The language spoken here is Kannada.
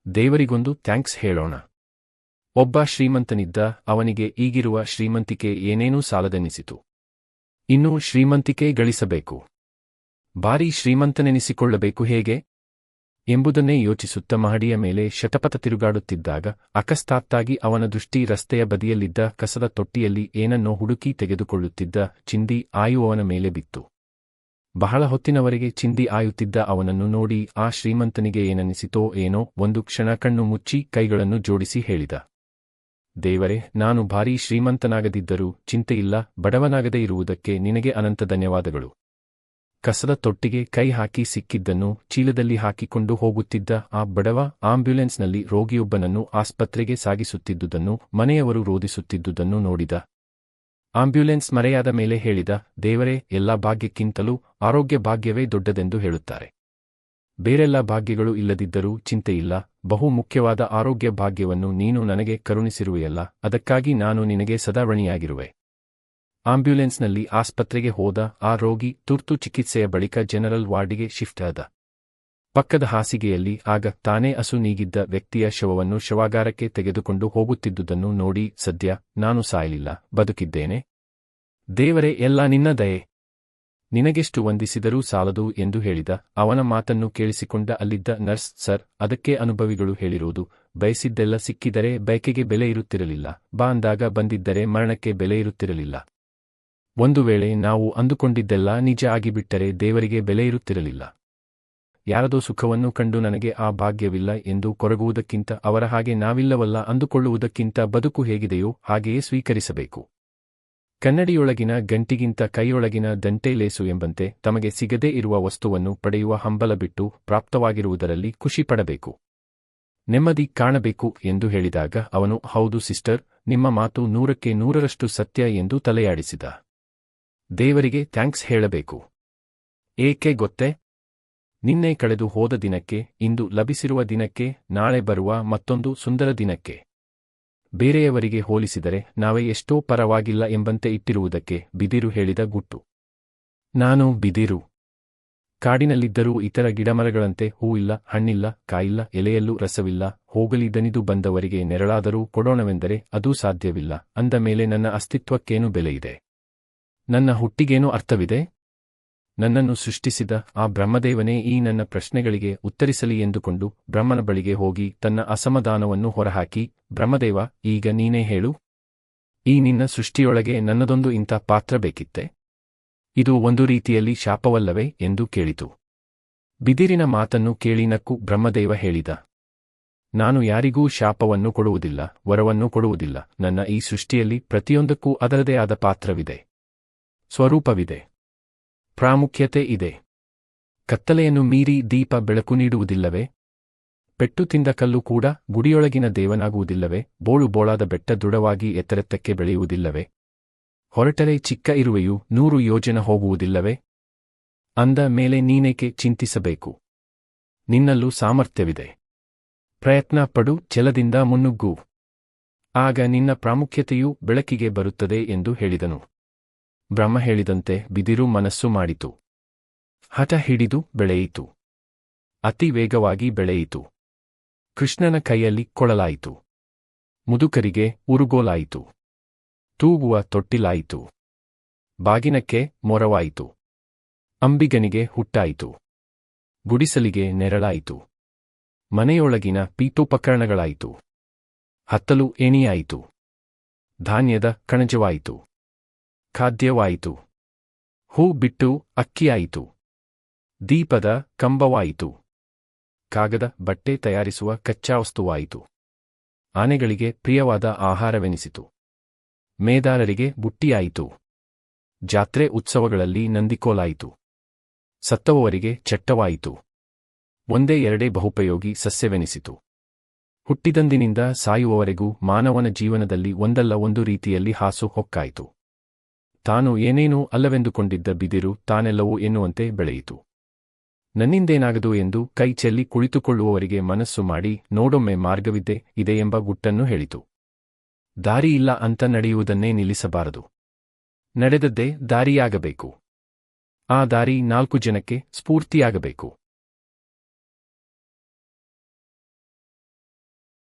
ದೇವರಿಗೊಂದು ಥ್ಯಾಂಕ್ಸ್ ಹೇಳೋಣ. ಒಬ್ಬ ಶ್ರೀಮಂತನಿದ್ದ, ಅವನಿಗೆ ಈಗಿರುವ ಶ್ರೀಮಂತಿಕೆ ಏನೇನೂ ಸಾಲದೆನ್ನಿಸಿತು. ಇನ್ನೂ ಶ್ರೀಮಂತಿಕೆ ಗಳಿಸಬೇಕು, ಭಾರೀ ಶ್ರೀಮಂತನೆನಿಸಿಕೊಳ್ಳಬೇಕು ಹೇಗೆ ಎಂಬುದನ್ನೇ ಯೋಚಿಸುತ್ತ ಮಹಡಿಯ ಮೇಲೆ ಶತಪಥ ತಿರುಗಾಡುತ್ತಿದ್ದಾಗ ಅಕಸ್ಮಾತ್ತಾಗಿ ಅವನ ದೃಷ್ಟಿ ರಸ್ತೆಯ ಬದಿಯಲ್ಲಿದ್ದ ಕಸದ ತೊಟ್ಟಿಯಲ್ಲಿ ಏನನ್ನೋ ಹುಡುಕಿ ತೆಗೆದುಕೊಳ್ಳುತ್ತಿದ್ದ ಚಿಂದಿ ಆಯುವವನ ಮೇಲೆ ಬಿತ್ತು. ಬಹಳ ಹೊತ್ತಿನವರೆಗೆ ಚಿಂದಿ ಆಯುತ್ತಿದ್ದ ಅವನನ್ನು ನೋಡಿ ಆ ಶ್ರೀಮಂತನಿಗೆ ಏನನ್ನಿಸಿತೋ ಏನೋ, ಒಂದು ಕ್ಷಣ ಕಣ್ಣು ಮುಚ್ಚಿ ಕೈಗಳನ್ನು ಜೋಡಿಸಿ ಹೇಳಿದ, ದೇವರೇ, ನಾನು ಭಾರೀ ಶ್ರೀಮಂತನಾಗದಿದ್ದರೂ ಚಿಂತೆಯಿಲ್ಲ, ಬಡವನಾಗದೇ ಇರುವುದಕ್ಕೆ ನಿನಗೆ ಅನಂತ ಧನ್ಯವಾದಗಳು. ಕಸದ ತೊಟ್ಟಿಗೆ ಕೈ ಹಾಕಿ ಸಿಕ್ಕಿದ್ದನ್ನು ಚೀಲದಲ್ಲಿ ಹಾಕಿಕೊಂಡು ಹೋಗುತ್ತಿದ್ದ ಆ ಬಡವ ಆಂಬ್ಯುಲೆನ್ಸ್ನಲ್ಲಿ ರೋಗಿಯೊಬ್ಬನನ್ನು ಆಸ್ಪತ್ರೆಗೆ ಸಾಗಿಸುತ್ತಿದ್ದುದನ್ನು ಮನೆಯವರು ರೋದಿಸುತ್ತಿದ್ದುದನ್ನು ನೋಡಿದ. ಆಂಬ್ಯುಲೆನ್ಸ್ ಮರೆಯಾದ ಮೇಲೆ ಹೇಳಿದ, ದೇವರೇ, ಎಲ್ಲ ಭಾಗ್ಯಕ್ಕಿಂತಲೂ ಆರೋಗ್ಯ ಭಾಗ್ಯವೇ ದೊಡ್ಡದೆಂದು ಹೇಳುತ್ತಾರೆ. ಬೇರೆಲ್ಲ ಭಾಗ್ಯಗಳು ಇಲ್ಲದಿದ್ದರೂ ಚಿಂತೆಯಿಲ್ಲ, ಬಹು ಮುಖ್ಯವಾದ ಆರೋಗ್ಯ ಭಾಗ್ಯವನ್ನು ನೀನು ನನಗೆ ಕರುಣಿಸಿರುವೆಯಲ್ಲ, ಅದಕ್ಕಾಗಿ ನಾನು ನಿನಗೆ ಸದಾ ಋಣಿಯಾಗಿರುವೆ. ಆಂಬ್ಯುಲೆನ್ಸ್ನಲ್ಲಿ ಆಸ್ಪತ್ರೆಗೆ ಹೋದ ಆ ರೋಗಿ ತುರ್ತು ಚಿಕಿತ್ಸೆಯ ಬಳಿಕ ಜನರಲ್ ವಾರ್ಡಿಗೆ ಶಿಫ್ಟ್ ಆದ. ಪಕ್ಕದ ಹಾಸಿಗೆಯಲ್ಲಿ ಆಗ ತಾನೇ ಅಸು ನೀಗಿದ್ದ ವ್ಯಕ್ತಿಯ ಶವವನ್ನು ಶವಾಗಾರಕ್ಕೆ ತೆಗೆದುಕೊಂಡು ಹೋಗುತ್ತಿದ್ದುದನ್ನು ನೋಡಿ, ಸದ್ಯ ನಾನು ಸಾಯಲಿಲ್ಲ, ಬದುಕಿದ್ದೇನೆ. ದೇವರೇ, ಎಲ್ಲ ನಿನ್ನ ದಯೆ, ನಿನಗೆಷ್ಟು ವಂದಿಸಿದರೂ ಸಾಲದು ಎಂದು ಹೇಳಿದ. ಅವನ ಮಾತನ್ನು ಕೇಳಿಸಿಕೊಂಡ ಅಲ್ಲಿದ್ದ ನರ್ಸ್, ಸರ್, ಅದಕ್ಕೆ ಅನುಭವಿಗಳು ಹೇಳಿರುವುದು, ಬಯಸಿದ್ದೆಲ್ಲ ಸಿಕ್ಕಿದರೆ ಬಯಕೆಗೆ ಬೆಲೆ ಇರುತ್ತಿರಲಿಲ್ಲ, ಬಾ ಅಂದಾಗ ಬಂದಿದ್ದರೆ ಮರಣಕ್ಕೆ ಬೆಲೆ ಇರುತ್ತಿರಲಿಲ್ಲ. ಒಂದು ವೇಳೆ ನಾವು ಅಂದುಕೊಂಡಿದ್ದೆಲ್ಲ ನಿಜ ಆಗಿಬಿಟ್ಟರೆ ದೇವರಿಗೆ ಬೆಲೆ ಇರುತ್ತಿರಲಿಲ್ಲ. ಯಾರದೋ ಸುಖವನ್ನು ಕಂಡು ನನಗೆ ಆ ಭಾಗ್ಯವಿಲ್ಲ ಎಂದು ಕೊರಗುವುದಕ್ಕಿಂತ ಅವರ ಹಾಗೆ ನಾವಿಲ್ಲವಲ್ಲ ಅಂದುಕೊಳ್ಳುವುದಕ್ಕಿಂತ ಬದುಕು ಹೇಗಿದೆಯೋ ಹಾಗೆಯೇ ಸ್ವೀಕರಿಸಬೇಕು. ಕನ್ನಡಿಯೊಳಗಿನ ಗಂಟಿಗಿಂತ ಕೈಯೊಳಗಿನ ದಂಟೆ ಲೇಸು ಎಂಬಂತೆ ತಮಗೆ ಸಿಗದೇ ಇರುವ ವಸ್ತುವನ್ನು ಪಡೆಯುವ ಹಂಬಲ ಬಿಟ್ಟು ಪ್ರಾಪ್ತವಾಗಿರುವುದರಲ್ಲಿ ಖುಷಿಪಡಬೇಕು, ನೆಮ್ಮದಿ ಕಾಣಬೇಕು ಎಂದು ಹೇಳಿದಾಗ ಅವನು, ಹೌದು ಸಿಸ್ಟರ್, ನಿಮ್ಮ ಮಾತು 100ಕ್ಕೆ 100ರಷ್ಟು ಸತ್ಯ ಎಂದು ತಲೆಯಾಡಿಸಿದ. ದೇವರಿಗೆ ಥ್ಯಾಂಕ್ಸ್ ಹೇಳಬೇಕು. ಏಕೆ ಗೊತ್ತೇ? ನಿನ್ನೆ ಕಳೆದು ಹೋದ ದಿನಕ್ಕೆ, ಇಂದು ಲಭಿಸಿರುವ ದಿನಕ್ಕೆ, ನಾಳೆ ಬರುವ ಮತ್ತೊಂದು ಸುಂದರ ದಿನಕ್ಕೆ. ಬೇರೆಯವರಿಗೆ ಹೋಲಿಸಿದರೆ ನಾವೇ ಎಷ್ಟೋ ಪರವಾಗಿಲ್ಲ ಎಂಬಂತೆ ಇಟ್ಟಿರುವುದಕ್ಕೆ ಬಿದಿರು ಹೇಳಿದ ಗುಟ್ಟು. ನಾನು ಬಿದಿರು. ಕಾಡಿನಲ್ಲಿದ್ದರೂ ಇತರ ಗಿಡಮರಗಳಂತೆ ಹೂವಿಲ್ಲ, ಹಣ್ಣಿಲ್ಲ, ಕಾಯಿಲ್ಲ, ಎಲೆಯಲ್ಲೂ ರಸವಿಲ್ಲ, ಹೋಗಲಿ ದನಿದು ಬಂದವರಿಗೆ ನೆರಳಾದರೂ ಕೊಡೋಣವೆಂದರೆ ಅದೂ ಸಾಧ್ಯವಿಲ್ಲ. ಅಂದ ಮೇಲೆ ನನ್ನ ಅಸ್ತಿತ್ವಕ್ಕೇನು ಬೆಲೆಯಿದೆ? ನನ್ನ ಹುಟ್ಟಿಗೇನು ಅರ್ಥವಿದೆ? ನನ್ನನ್ನು ಸೃಷ್ಟಿಸಿದ ಆ ಬ್ರಹ್ಮದೇವನೇ ಈ ನನ್ನ ಪ್ರಶ್ನೆಗಳಿಗೆ ಉತ್ತರಿಸಲಿ ಎಂದುಕೊಂಡು ಬ್ರಹ್ಮನ ಬಳಿಗೆ ಹೋಗಿ ತನ್ನ ಅಸಮಾಧಾನವನ್ನು ಹೊರಹಾಕಿ, ಬ್ರಹ್ಮದೇವ, ಈಗ ನೀನೇ ಹೇಳು, ಈ ನಿನ್ನ ಸೃಷ್ಟಿಯೊಳಗೆ ನನ್ನದೊಂದು ಇಂಥ ಪಾತ್ರ ಬೇಕಿತ್ತೆ? ಇದು ಒಂದು ರೀತಿಯಲ್ಲಿ ಶಾಪವಲ್ಲವೇ ಎಂದು ಕೇಳಿತು. ಬಿದಿರಿನ ಮಾತನ್ನು ಕೇಳಿ ನಕ್ಕು ಬ್ರಹ್ಮದೇವ ಹೇಳಿದ, ನಾನು ಯಾರಿಗೂ ಶಾಪವನ್ನು ಕೊಡುವುದಿಲ್ಲ, ವರವನ್ನು ಕೊಡುವುದಿಲ್ಲ. ನನ್ನ ಈ ಸೃಷ್ಟಿಯಲ್ಲಿ ಪ್ರತಿಯೊಂದಕ್ಕೂ ಅದರದೇ ಆದ ಪಾತ್ರವಿದೆ, ಸ್ವರೂಪವಿದೆ, ಪ್ರಾಮುಖ್ಯತೆ ಇದೆ. ಕತ್ತಲೆಯನ್ನು ಮೀರಿ ದೀಪ ಬೆಳಕು ನೀಡುವುದಿಲ್ಲವೇ? ಪೆಟ್ಟು ತಿಂದ ಕಲ್ಲು ಕೂಡ ಗುಡಿಯೊಳಗಿನ ದೇವನಾಗುವುದಿಲ್ಲವೇ? ಬೋಳು ಬೋಳಾದ ಬೆಟ್ಟ ದೃಢವಾಗಿ ಎತ್ತರೆತ್ತಕ್ಕೆ ಬೆಳೆಯುವುದಿಲ್ಲವೇ? ಹೊರಟರೆ ಚಿಕ್ಕ ಇರುವೆಯು 100 ಯೋಜನ ಹೋಗುವುದಿಲ್ಲವೇ? ಅಂದ ಮೇಲೆ ನೀನೇಕೆ ಚಿಂತಿಸಬೇಕು? ನಿನ್ನಲ್ಲೂ ಸಾಮರ್ಥ್ಯವಿದೆ, ಪ್ರಯತ್ನ ಪಡು, ಛಲದಿಂದ ಮುನ್ನುಗ್ಗು, ಆಗ ನಿನ್ನ ಪ್ರಾಮುಖ್ಯತೆಯು ಬೆಳಕಿಗೆ ಬರುತ್ತದೆ ಎಂದು ಹೇಳಿದನು. ಬ್ರಹ್ಮ ಹೇಳಿದಂತೆ ಬಿದಿರು ಮನಸ್ಸು ಮಾಡಿತು. ಹಠ ಹಿಡಿದು ಬೆಳೆಯಿತು, ಅತಿ ವೇಗವಾಗಿ ಬೆಳೆಯಿತು. ಕೃಷ್ಣನ ಕೈಯಲ್ಲಿ ಕೊಳಲಾಯಿತು, ಮುದುಕರಿಗೆ ಉರುಗೋಲಾಯಿತು, ತೂಗುವ ತೊಟ್ಟಿಲಾಯಿತು, ಬಾಗಿನಕ್ಕೆ ಮೊರವಾಯಿತು, ಅಂಬಿಗನಿಗೆ ಹುಟ್ಟಾಯಿತು, ಗುಡಿಸಲಿಗೆ ನೆರಳಾಯಿತು, ಮನೆಯೊಳಗಿನ ಪೀಠೋಪಕರಣಗಳಾಯಿತು, ಹತ್ತಲು ಏಣಿಯಾಯಿತು, ಧಾನ್ಯದ ಕಣಜವಾಯಿತು, ಖಾದ್ಯವಾಯಿತು, ಹೂ ಬಿಟ್ಟು ಅಕ್ಕಿಯಾಯಿತು, ದೀಪದ ಕಂಬವಾಯಿತು, ಕಾಗದ ಬಟ್ಟೆ ತಯಾರಿಸುವ ಕಚ್ಚಾ ವಸ್ತುವಾಯಿತು, ಆನೆಗಳಿಗೆ ಪ್ರಿಯವಾದ ಆಹಾರವೆನಿಸಿತು, ಮೇದಾರರಿಗೆ ಬುಟ್ಟಿಯಾಯಿತು, ಜಾತ್ರೆ ಉತ್ಸವಗಳಲ್ಲಿ ನಂದಿಕೋಲಾಯಿತು, ಸತ್ತವರಿಗೆ ಚಟ್ಟವಾಯಿತು, ಒಂದೇ ಎರಡೇ ಬಹುಪಯೋಗಿ ಸಸ್ಯವೆನಿಸಿತು. ಹುಟ್ಟಿದಂದಿನಿಂದ ಸಾಯುವವರೆಗೂ ಮಾನವನ ಜೀವನದಲ್ಲಿ ಒಂದಲ್ಲ ಒಂದು ರೀತಿಯಲ್ಲಿ ಹಾಸು ಹೊಕ್ಕಾಯಿತು. ತಾನು ಏನೇನೂ ಅಲ್ಲವೆಂದುಕೊಂಡಿದ್ದ ಬಿದಿರು ತಾನೆಲ್ಲವೂ ಎನ್ನುವಂತೆ ಬೆಳೆಯಿತು. ನನ್ನಿಂದೇನಾಗದು ಎಂದು ಕೈ ಚೆಲ್ಲಿ ಕುಳಿತುಕೊಳ್ಳುವವರಿಗೆ ಮನಸ್ಸು ಮಾಡಿ ನೋಡೊಮ್ಮೆ ಮಾರ್ಗವಿದ್ದೆ ಇದೆಯೆಂಬ ಗುಟ್ಟನ್ನು ಹೇಳಿತು. ದಾರಿಯಿಲ್ಲ ಅಂತ ನಡೆಯುವುದನ್ನೇ ನಿಲ್ಲಿಸಬಾರದು, ನಡೆದದ್ದೇ ದಾರಿಯಾಗಬೇಕು. ಆ ದಾರಿ 4 ಜನಕ್ಕೆ ಸ್ಫೂರ್ತಿಯಾಗಬೇಕು.